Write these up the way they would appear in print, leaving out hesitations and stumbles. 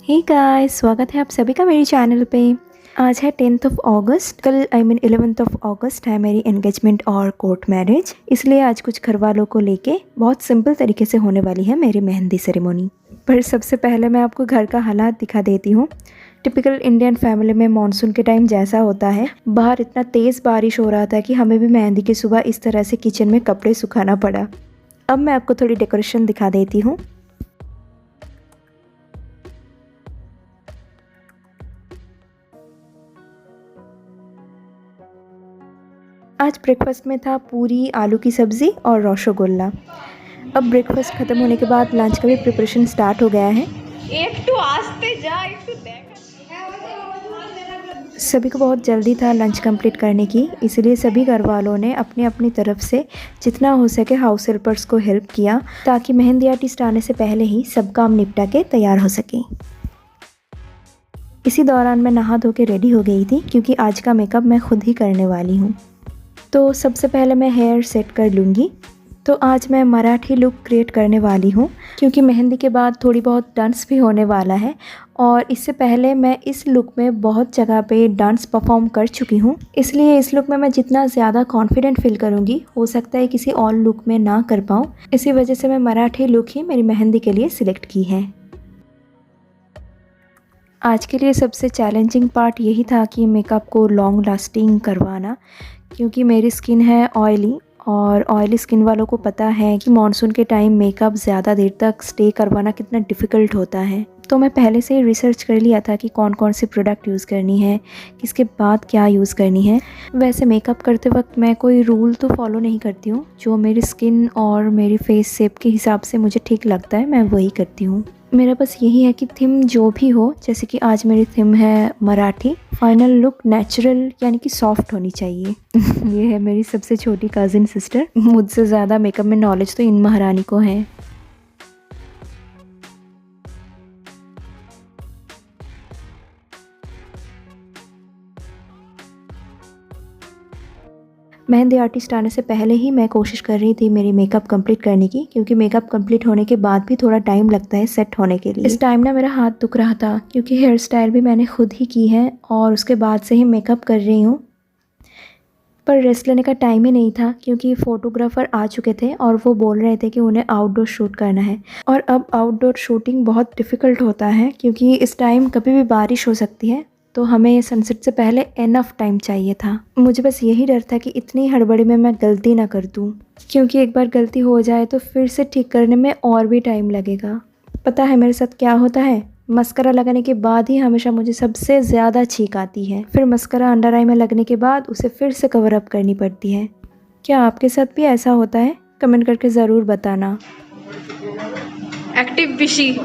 Hey guys, स्वागत है आप सभी का मेरे चैनल पे। आज है 10th ऑफ अगस्त, कल 11th ऑफ अगस्त है मेरी एंगेजमेंट और कोर्ट मैरिज। इसलिए आज कुछ घर वालों को लेके बहुत सिंपल तरीके से होने वाली है मेरी मेहंदी सेरेमनी। पर सबसे पहले मैं आपको घर का हालात दिखा देती हूँ। टिपिकल इंडियन फैमिली में मानसून के टाइम जैसा होता है, बाहर इतना तेज़ बारिश हो रहा था कि हमें भी मेहंदी की सुबह इस तरह से किचन में कपड़े सुखाना पड़ा। अब मैं आपको थोड़ी डेकोरेशन दिखा देती हूँ। आज ब्रेकफास्ट में था पूरी, आलू की सब्ज़ी और रसगुल्ला। अब ब्रेकफास्ट ख़त्म होने के बाद लंच का भी प्रिपरेशन स्टार्ट हो गया है। सभी को बहुत जल्दी था लंच कंप्लीट करने की, इसलिए सभी घर वालों ने अपनी अपनी तरफ से जितना हो सके हाउस हेल्पर्स को हेल्प किया, ताकि मेहंदी आर्टिस्ट आने से पहले ही सब काम निपटा के तैयार हो सके। इसी दौरान मैं नहा धो के रेडी हो गई थी, क्योंकि आज का मेकअप मैं खुद ही करने वाली हूँ। तो सबसे पहले मैं हेयर सेट कर लूँगी। तो आज मैं मराठी लुक क्रिएट करने वाली हूँ, क्योंकि मेहंदी के बाद थोड़ी बहुत डांस भी होने वाला है, और इससे पहले मैं इस लुक में बहुत जगह पे डांस परफॉर्म कर चुकी हूँ। इसलिए इस लुक में मैं जितना ज़्यादा कॉन्फिडेंट फील करूँगी, हो सकता है किसी और लुक में ना कर पाऊँ। इसी वजह से मैं मराठी लुक ही मेरी मेहंदी के लिए सिलेक्ट की है। आज के लिए सबसे चैलेंजिंग पार्ट यही था कि मेकअप को लॉन्ग लास्टिंग करवाना, क्योंकि मेरी स्किन है ऑयली, और ऑयली स्किन वालों को पता है कि मॉनसून के टाइम मेकअप ज़्यादा देर तक स्टे करवाना कितना डिफ़िकल्ट होता है। तो मैं पहले से ही रिसर्च कर लिया था कि कौन कौन सी प्रोडक्ट यूज़ करनी है, किसके बाद क्या यूज़ करनी है। वैसे मेकअप करते वक्त मैं कोई रूल तो फॉलो नहीं करती हूँ, जो मेरी स्किन और मेरी फेस शेप के हिसाब से मुझे ठीक लगता है मैं वही करती हूँ। मेरा बस यही है कि थीम जो भी हो, जैसे कि आज मेरी थीम है मराठी, फाइनल लुक नेचुरल यानी कि सॉफ्ट होनी चाहिए। ये है मेरी सबसे छोटी कज़िन सिस्टर। मुझसे ज़्यादा मेकअप में नॉलेज तो इन महारानी को है। मेहंदी आर्टिस्ट आने से पहले ही मैं कोशिश कर रही थी मेरी मेकअप कंप्लीट करने की, क्योंकि मेकअप कंप्लीट होने के बाद भी थोड़ा टाइम लगता है सेट होने के लिए। इस टाइम ना मेरा हाथ दुख रहा था, क्योंकि हेयर स्टाइल भी मैंने खुद ही की है और उसके बाद से ही मेकअप कर रही हूँ। पर रेस्ट लेने का टाइम ही नहीं था, क्योंकि फ़ोटोग्राफ़र आ चुके थे और वो बोल रहे थे कि उन्हें आउटडोर शूट करना है। और अब आउटडोर शूटिंग बहुत डिफ़िकल्ट होता है, क्योंकि इस टाइम कभी भी बारिश हो सकती है, तो हमें सनसेट से पहले इनफ टाइम चाहिए था। मुझे बस यही डर था कि इतनी हड़बड़ी में मैं गलती ना कर दूँ, क्योंकि एक बार गलती हो जाए तो फिर से ठीक करने में और भी टाइम लगेगा। पता है मेरे साथ क्या होता है? मस्करा लगाने के बाद ही हमेशा मुझे सबसे ज़्यादा छींक आती है। फिर मस्करा अंडर आई में लगने के बाद उसे फिर से कवर अप करनी पड़ती है। क्या आपके साथ भी ऐसा होता है? कमेंट करके ज़रूर बताना। एक्टिव पिशी।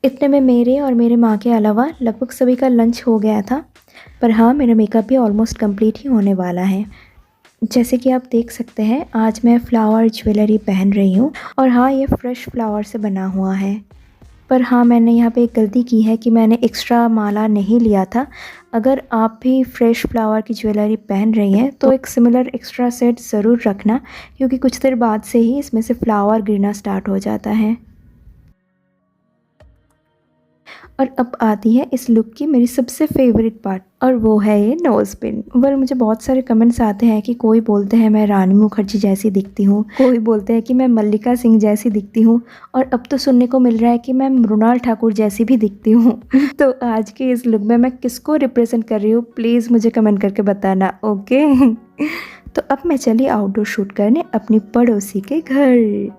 इतने में मेरे और मेरे माँ के अलावा लगभग सभी का लंच हो गया था। पर हाँ, मेरा मेकअप भी ऑलमोस्ट कंप्लीट ही होने वाला है। जैसे कि आप देख सकते हैं, आज मैं फ्लावर ज्वेलरी पहन रही हूँ, और हाँ, ये फ्रेश फ्लावर से बना हुआ है। पर हाँ, मैंने यहाँ पे एक गलती की है कि मैंने एक्स्ट्रा माला नहीं लिया था। अगर आप भी फ्रेश फ्लावर की ज्वेलरी पहन रही हैं तो एक सिमिलर एक्स्ट्रा सेट ज़रूर रखना, क्योंकि कुछ देर बाद से ही इसमें से फ्लावर गिरना स्टार्ट हो जाता है। और अब आती है इस लुक की मेरी सबसे फेवरेट पार्ट, और वो है ये नोज़ पिन। वेल, मुझे बहुत सारे कमेंट्स आते हैं कि कोई बोलते हैं मैं रानी मुखर्जी जैसी दिखती हूँ, कोई बोलते हैं कि मैं मल्लिका सिंह जैसी दिखती हूँ, और अब तो सुनने को मिल रहा है कि मैं मृणाल ठाकुर जैसी भी दिखती हूँ। तो आज के इस लुक में मैं किसको रिप्रेजेंट कर रही हूँ, प्लीज़ मुझे कमेंट करके बताना, ओके? तो अब मैं चली आउटडोर शूट करने अपनी पड़ोसी के घर।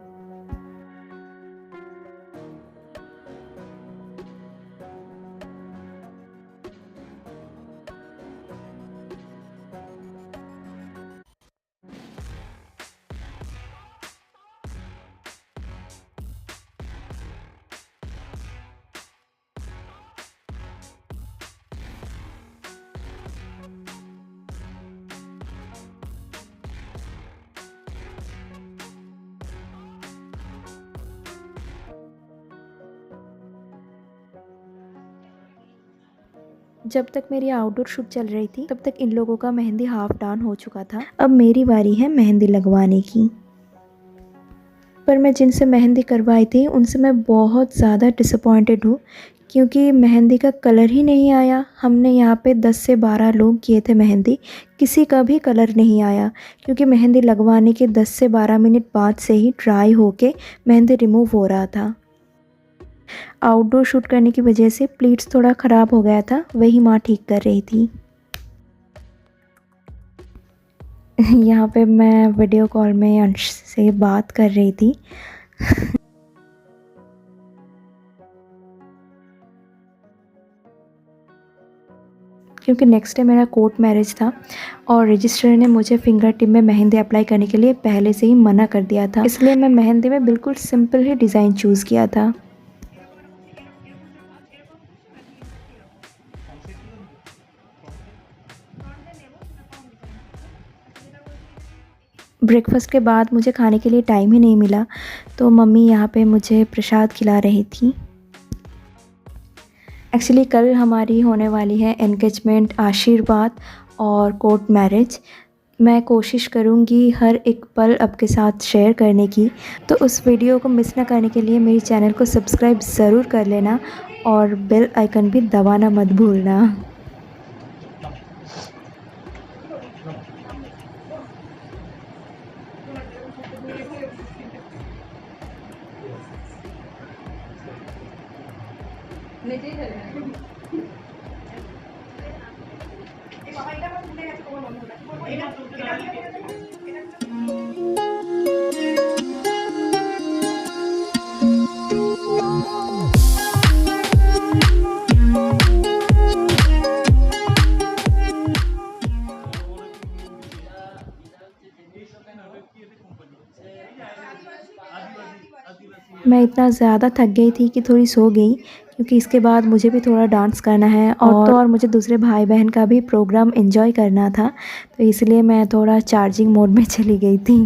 जब तक मेरी आउटडोर शूट चल रही थी, तब तक इन लोगों का मेहंदी हाफ डाउन हो चुका था। अब मेरी बारी है मेहंदी लगवाने की। पर मैं जिनसे मेहंदी करवाई थी उनसे मैं बहुत ज़्यादा डिसअपॉइंटेड हूँ, क्योंकि मेहंदी का कलर ही नहीं आया। हमने यहाँ पे 10 से 12 लोग किए थे मेहंदी, किसी का भी कलर नहीं आया, क्योंकि मेहंदी लगवाने के 10 से 12 मिनट बाद से ही ड्राई होके मेहंदी रिमूव हो रहा था। आउटडोर शूट करने की वजह से प्लीट्स थोड़ा ख़राब हो गया था, वही माँ ठीक कर रही थी। यहाँ पे मैं वीडियो कॉल में अंश से बात कर रही थी। क्योंकि नेक्स्ट डे मेरा कोर्ट मैरिज था और रजिस्ट्रार ने मुझे फिंगर टिप में मेहंदी अप्लाई करने के लिए पहले से ही मना कर दिया था, इसलिए मैं मेहंदी में बिल्कुल सिंपल ही डिज़ाइन चूज़ किया था। ब्रेकफास्ट के बाद मुझे खाने के लिए टाइम ही नहीं मिला, तो मम्मी यहाँ पे मुझे प्रसाद खिला रही थी। एक्चुअली कल हमारी होने वाली है एंगेजमेंट, आशीर्वाद और कोर्ट मैरिज। मैं कोशिश करूँगी हर एक पल आपके साथ शेयर करने की, तो उस वीडियो को मिस ना करने के लिए मेरी चैनल को सब्सक्राइब ज़रूर कर लेना और बेल आइकन भी दबाना मत भूलना। मैं इतना ज़्यादा थक गई थी कि थोड़ी सो गई, क्योंकि इसके बाद मुझे भी थोड़ा डांस करना है और मुझे दूसरे भाई बहन का भी प्रोग्राम एंजॉय करना था, तो इसलिए मैं थोड़ा चार्जिंग मोड में चली गई थी।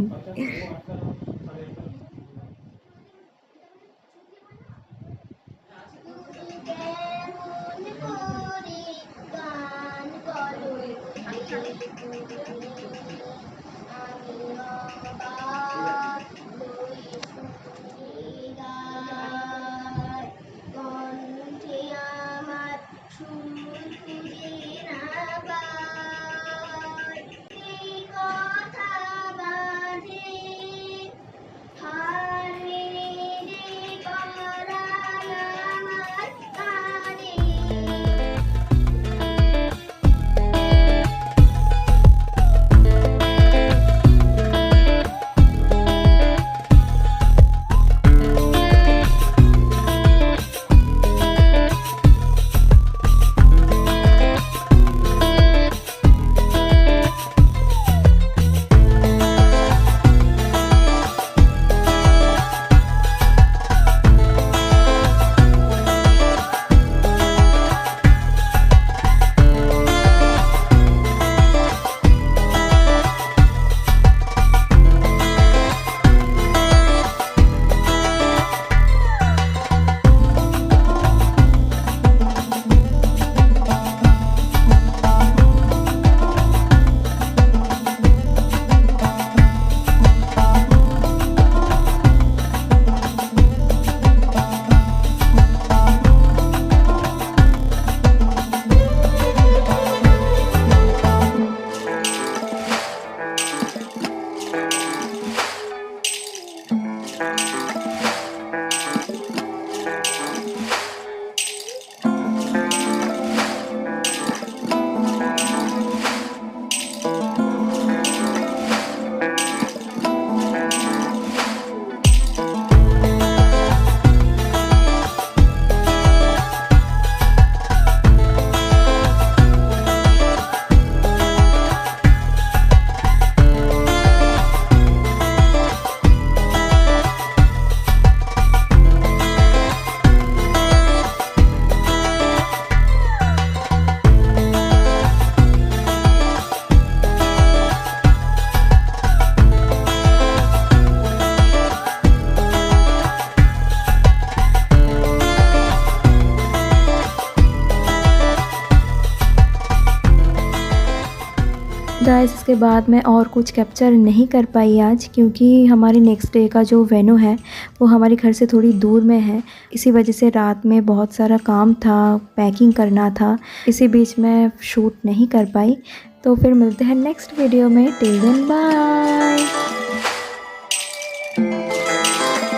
गाइस इसके बाद मैं और कुछ कैप्चर नहीं कर पाई आज, क्योंकि हमारी नेक्स्ट डे का जो वेन्यू है वो हमारे घर से थोड़ी दूर में है। इसी वजह से रात में बहुत सारा काम था, पैकिंग करना था, इसी बीच मैं शूट नहीं कर पाई। तो फिर मिलते हैं नेक्स्ट वीडियो में। Till then bye.